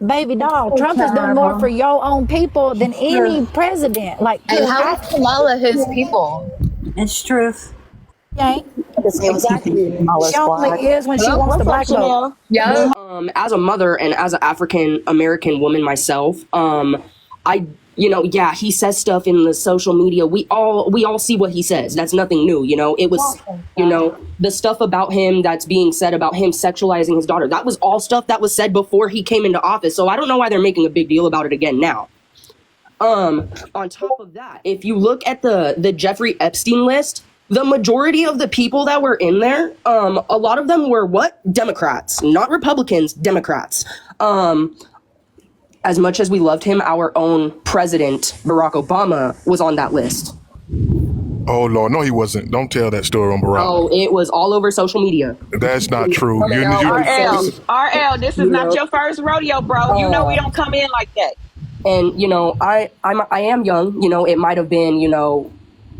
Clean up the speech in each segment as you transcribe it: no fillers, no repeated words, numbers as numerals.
Baby doll, Trump has done more for your own people than any president. Like, And how is Kamala his people? It's truth. she ain't. Exactly. She only is when she Hello? wants the black vote. Chanel? Yeah. As a mother and as an African American woman myself, I, yeah, he says stuff in the social media. We all see what he says. That's nothing new. It was, the stuff about him that's being said about him sexualizing his daughter. That was all stuff that was said before he came into office. So I don't know why they're making a big deal about it again now. On top of that, if you look at the Jeffrey Epstein list, the majority of the people that were in there, a lot of them were what? Democrats, not Republicans, Democrats. As much as we loved him, our own president, Barack Obama, was on that list. Oh, Lord. No, he wasn't. Don't tell that story on Barack. Oh, it was all over social media. That's not true. RL, this is not your first rodeo, bro. You know we don't come in like that. And, I am young. It might have been,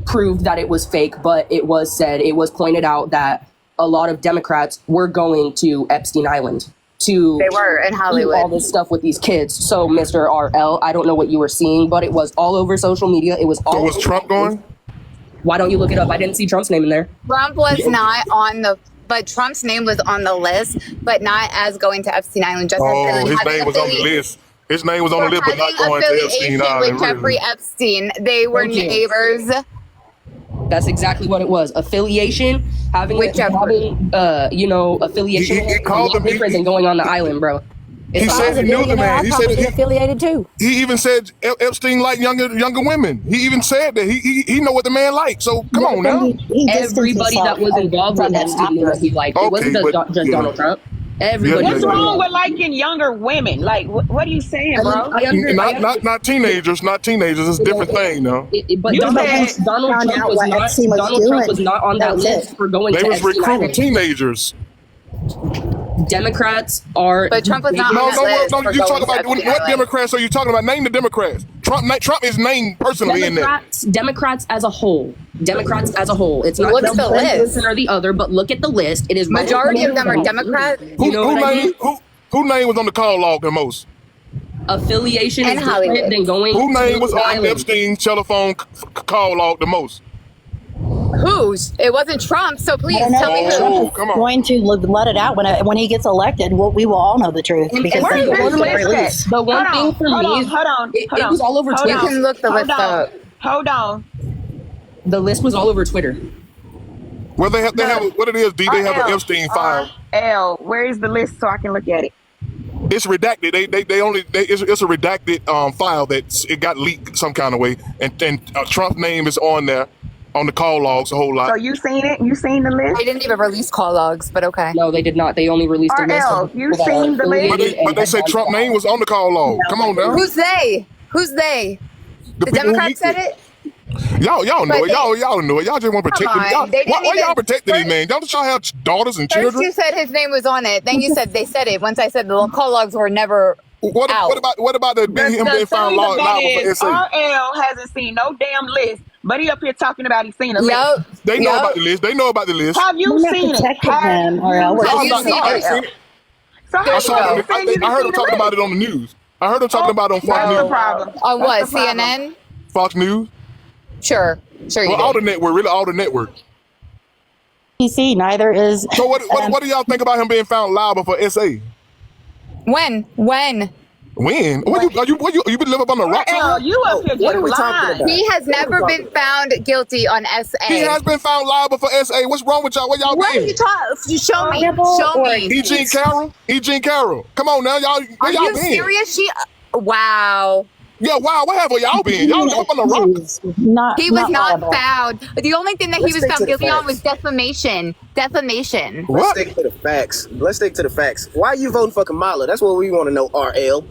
proved that it was fake, but it was said, it was pointed out that a lot of Democrats were going to Epstein Island They were in Hollywood. do all this stuff with these kids. So, Mr. RL, I don't know what you were seeing, but it was all over social media. It was all. So was Trump going? Why don't you look it up? I didn't see Trump's name in there. Trump was not on but Trump's name was on the list, but not as going to Epstein Island. Just Oh, his name was on the list. His name was on the list, but not going to Epstein Island. With Jeffrey Epstein. They were neighbors. That's exactly what it was. Affiliation, affiliation He called with him. prison going on the island, bro. He said he knew the man. He said He affiliated too. he even said Epstein liked younger women. He even said that he know what the man liked. So come on now. Everybody that was involved with Epstein knew what he liked. It wasn't just Donald Trump. Everybody. What's wrong with liking younger women? Like, what are you saying, bro? Not teenagers. Not teenagers. It's a different thing, though. But Donald Trump was not on that list for going They to was Epstein recruiting Island. teenagers. Democrats are. But Trump was not on that list. No. You talking about what Democrats are you talking about? Name the Democrats. Trump is named personally in there. Democrats as a whole. It's not Look at the one list. person or the other, but look at the list. It is Majority of them are Democrats. Who name was on the call log the most? Affiliation And is Hollywood. different than going. Who name was to the on island. Epstein's telephone call log the most? Whose? It wasn't Trump, so please I don't know. tell me who. Oh, come on. Going to let it out when he gets elected. We will all know the truth because where that's is what this he's going to list release. The one thing for me is it was all over You Twitter. can look the list up. Hold on. The list was all over Twitter. Well, they have what it is. They have an Epstein file. L, where is the list so I can look at it? It's redacted. It's a redacted file that it got leaked some kind of way, and Trump's name is on there on the call logs a whole lot. So you seen it? You seen the list? They didn't even release call logs, but okay. No, they did not. They only released a list. RL, you seen the list? But they said Trump's name was on the call log. Come on now. Who's they? The people who Democrats leaked said it? Y'all know But it. Y'all know it. Y'all just want to protect Come them. on. They didn't Why y'all even- protecting these man? Don't y'all have daughters and First children? you said his name was on it. Then you said they said it. Once I said the call logs were never What about him being found liable for SA? RL hasn't seen no damn list, but he up here talking about he's seen a list. Yep. They know about the list. They know about the list. Have you We're not seen it? protecting Have them, RL. We're Have just you seen I it? seen it. So how I you saw know them. you I didn't heard see them the talking about list? it on the news. I heard them talking about it on Fox That's the News. problem. On what? That's the problem. CNN? Fox News. Sure you Well, all the did. network, really all the networks. PC. Neither is. So what do y'all think about him being found liable for SA? When? When? You been living up on the rock? RL, you up here What are just we talking lying. about? He has never been found guilty on SA. He has been found liable for SA. What's wrong with y'all? What y'all What are doing? you talking? Show me. Show me. Eugene Carroll. Come on now, y'all. Where Are y'all you been? serious? Wow. Yeah, wow. What have y'all been? Y'all up on the rock? Not. He was not liable. found. The only thing that he Let's was stick found to the guilty on facts. was defamation. Defamation. Let's What? stick to the facts. Let's stick to the facts. Why are you voting for Kamala? That's what we want to know, RL.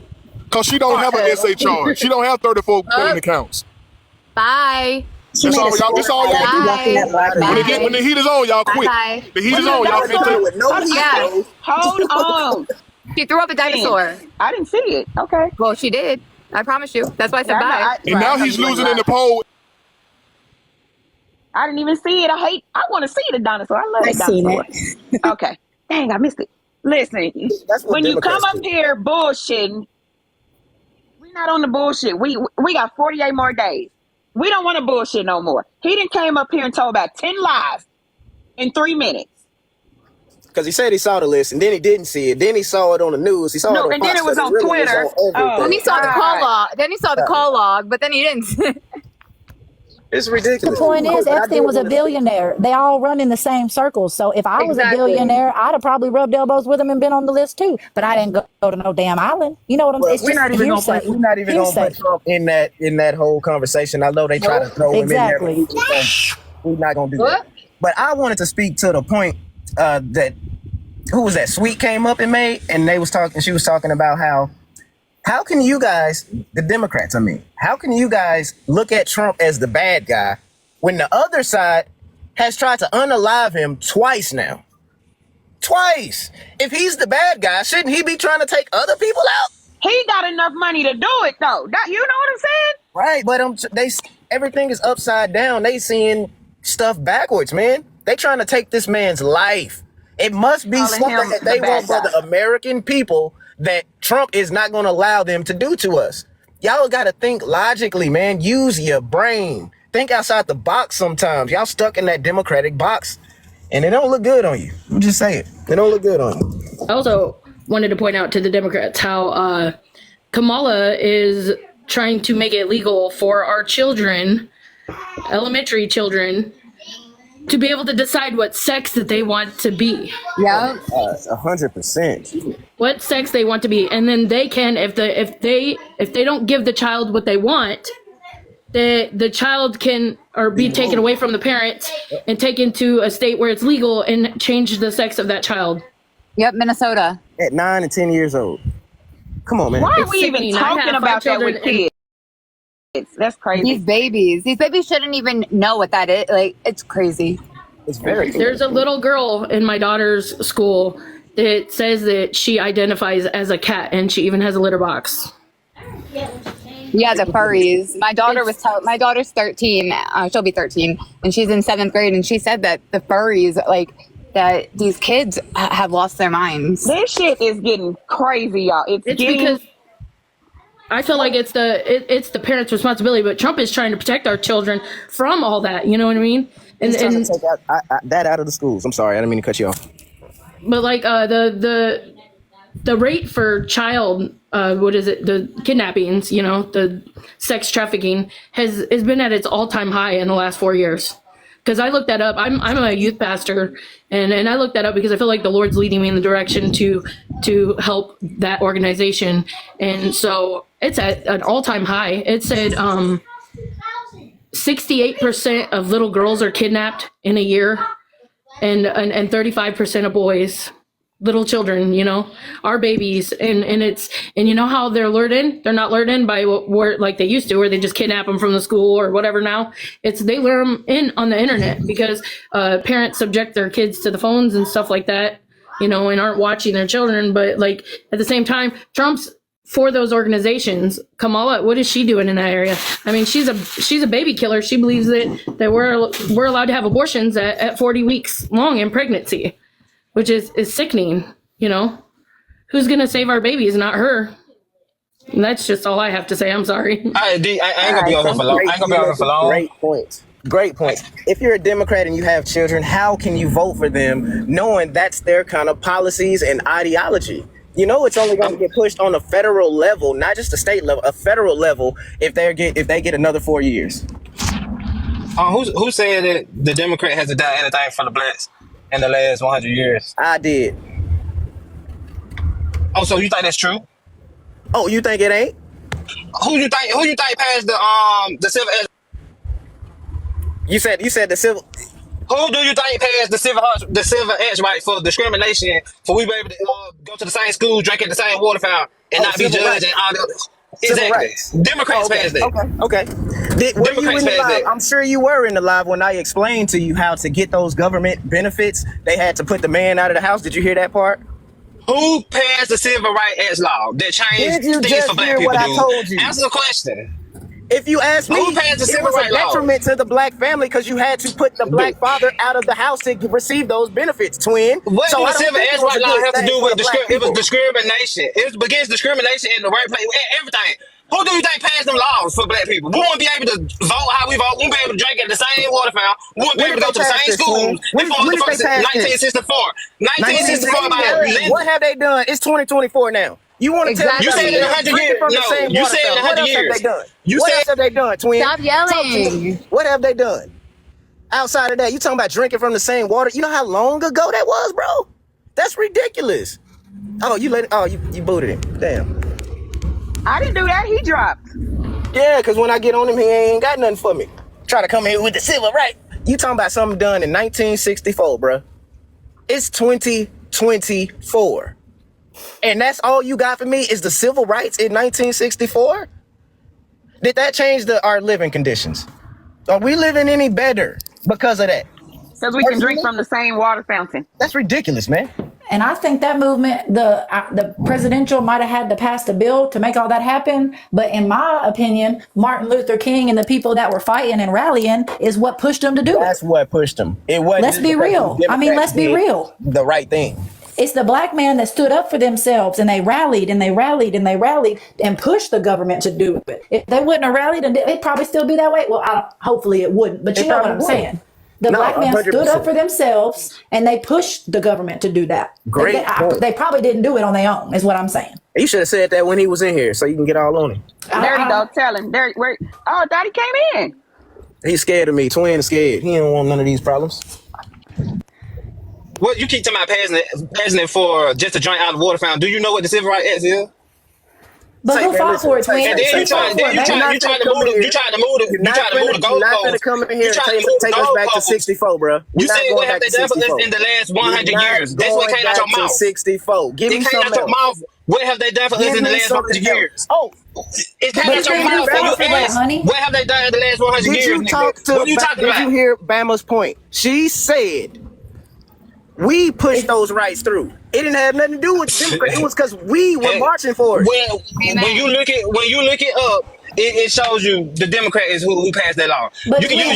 Because she don't have an SA charge. She don't have 34 billion accounts. Bye. That's all y'all. That's all y'all do. Bye. When the heat is on, y'all quit. Bye. The heat is on, y'all quit. With no heat, Yeah. bro. Hold on. She threw up a dinosaur. I didn't see it. Okay. Well, she did. I promise you. That's why I said bye. And now he's losing in the poll. I didn't even see it. I want to see the dinosaur. I love I the seen dinosaur. it. Okay. Dang, I missed it. Listen, That's what when you come Democrats up do. here bullshitting, We not on the bullshit. We got 48 more days. We don't want to bullshit no more. He done came up here and told about 10 lies in 3 minutes. Because he said he saw the list and then he didn't see it. Then he saw it on the news. He saw it on and then Fox, it was but on really Twitter. on everything. Then he saw the God. call log. Then he saw the call log, but then he didn't. It's The ridiculous. point is, But I Epstein did was a wanna- billionaire. They all run in the same circles. So if I was a Exactly. billionaire, I'd have probably rubbed elbows with him and been on the list too. But I didn't go to no damn island. You know what I'm saying? It's We're just not even gonna hearsay. put, we're not even gonna Hearsay. put Trump in that whole conversation. I know they try to throw him Exactly. in there. But we're not gonna do What? that. But I wanted to speak to the point that who was that? Sweet came up and made, and they was talking. She was talking about how can you guys, the Democrats, I mean, how can you guys look at Trump as the bad guy when the other side has tried to unalive him twice now? Twice. If he's the bad guy, shouldn't he be trying to take other people out? He got enough money to do it though. You know what I'm saying? Right, but everything is upside down. They seeing stuff backwards, man. They trying to take this man's life. It must be Calling something him that the they bad want for guy. the American people that Trump is not going to allow them to do to us. Y'all got to think logically, man. Use your brain. Think outside the box sometimes. Y'all stuck in that Democratic box, and it don't look good on you. I'm just saying. It don't look good on you. I also wanted to point out to the Democrats how Kamala is trying to make it legal for our children, elementary children, to be able to decide what sex that they want to be, Yeah. 100%. what sex they want to be, and then they can, if they don't give the child what they want, the child can or be taken away from the parents and taken to a state where it's legal and change the sex of that child. Yep. Minnesota. At 9 and 10 years old. Come on, man. Why are It's we even sickening. I talking have 5 about that children with and- kids? That's crazy. These babies shouldn't even know what that is. Like, it's crazy. It's very There's a little girl in my daughter's school that says that she identifies as a cat, and she even has a litter box. Yeah, the furries. My daughter's 13. She'll be 13, and she's in 7th grade. And she said that the furries, like, that these kids have lost their minds. This shit is getting crazy, y'all. It's getting Because I feel like it's the parents' responsibility, but Trump is trying to protect our children from all that. You know what I mean? He's trying to take that out of the schools. I'm sorry, I didn't mean to cut you off. But like the rate for child the kidnappings, the sex trafficking has been at its all-time high in the last 4 years. Because I looked that up. I'm a youth pastor, and I looked that up because I feel like the Lord's leading me in the direction to help that organization. And so it's at an all-time high. It said 68% of little girls are kidnapped in a year, and 35% of boys, little children, our babies, and you know how they're lured in? They're not lured in by where like they used to, where they just kidnap them from the school or whatever. Now they lure them in on the internet because parents subject their kids to the phones and stuff like that, and aren't watching their children. But like at the same time, Trump's for those organizations. Kamala, what is she doing in that area? I mean, she's a baby killer. She believes that we're allowed to have abortions at 40 weeks long in pregnancy, which is sickening. Who's gonna save our babies? Not her. And that's just all I have to say. I'm sorry. I ain't gonna be on here for long. I ain't gonna be on here for long. Great points. Great points. If you're a Democrat and you have children, how can you vote for them knowing that's their kind of policies and ideology? It's only going to get pushed on a federal level, not just a state level, a federal level if they get another 4 years. Who said that the Democrat hasn't done anything for the blacks in the last 100 years? I did. Oh, so you think that's true? Oh, you think it ain't? Who you think passed the civil? You said the civil. Who do you think passed the civil rights right for discrimination, for we be able to go to the same school, drink at the same water fountain, and not be civil judged rights. and all the Civil exactly. rights. Democrats Okay, passed that. Okay. Were you in the Democrats passed live? that. I'm sure you were in the live when I explained to you how to get those government benefits. They had to put the man out of the house. Did you hear that part? Who passed the civil rights law that changed Did you things just for black hear people? what I Dude? told you? Answer the question. If you ask me, Who passed the it civil was a rights law? detriment to the black family because you had to put the black father out of the house to receive those benefits, twin. What So do I the don't civil think it rights was a law good have to thing do for with the black it was people. discrimination? It was against discrimination in the workplace, everything. Who do you think passed them laws for black people? We won't be able to vote how we vote. We won't be able to drink at the same water fountain. We won't be When able did to go they to the pass same this, twin? schools. This When did they pass this? 1964. 1964 about 1968. What have they done? It's 2024 now. You want to tell me Exactly. You said in 100 drinking years. from the No, same you water said in fountain. What 100 else have years. they done? You What said else have they done, twin? Stop Talk to me. yelling. What have they done? Outside of that, you talking about drinking from the same water? You know how long ago that was, bro? That's ridiculous. Oh, you booted him. Damn. I didn't do that. He dropped. Yeah, because when I get on him, he ain't got nothing for me. Try to come here with the civil right. You talking about something done in 1964, bro. It's 2024. And that's all you got for me is the civil rights in 1964? Did that change our living conditions? Are we living any better because of that? Because we can drink from the same water fountain. That's ridiculous, man. And I think that movement, the presidential might have had to pass the bill to make all that happen. But in my opinion, Martin Luther King and the people that were fighting and rallying is what pushed them to do That's it. what pushed them. It wasn't. Let's just be because real. the I mean, let's be Democrats real. did the right thing. It's the black man that stood up for themselves and they rallied and they rallied and they rallied and pushed the government to do it. If they wouldn't have rallied, it'd probably still be that way. Well, hopefully it wouldn't, but you know what I'm saying. The black man stood up for themselves and they pushed the government to do that. Great point. They probably didn't do it on their own, is what I'm saying. You should have said that when he was in here so you can get all on him. There you go. Tell him. Oh, Daddy came in. He's scared of me. Twin is scared. He don't want none of these problems. What you keep talking about passing it for just to drink out of the water fountain? Do you know what the Civil Rights Act is? But who fought for it, twin? And then you trying to move the goalpost. You're not going to come in here and take us back to 64, bro. You said what have they done for us in the last 100 years? That's what came out your mouth. 64. Give me It came something out your else. mouth. What have they done for us in the last 100 years? Oh, it came out your mouth. What have they done in the last 100 years? Did you talk to? What are you talking about? Did you hear Bama's point? She said we pushed those rights through. It didn't have nothing to do with Democrats. It was because we were marching for it. When you look it up, it shows you the Democrat is who passed that law. But You can move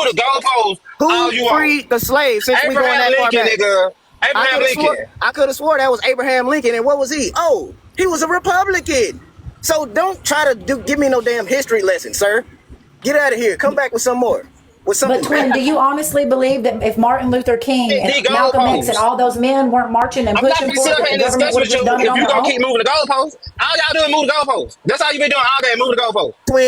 the goalposts. Who freed the slaves? Since we going that far back, nigga. Abraham Lincoln. I could have swore that was Abraham Lincoln. And what was he? Oh, he was a Republican. So don't try to give me no damn history lesson, sir. Get out of here. Come back with some more. But twin, do you honestly believe that if Martin Luther King and Malcolm X and all those men weren't marching and pushing for it, the government would have just done it on their own? If you gonna keep moving the goalposts, all y'all do is move the goalposts. That's all you been doing all day, move the goalposts. Twin.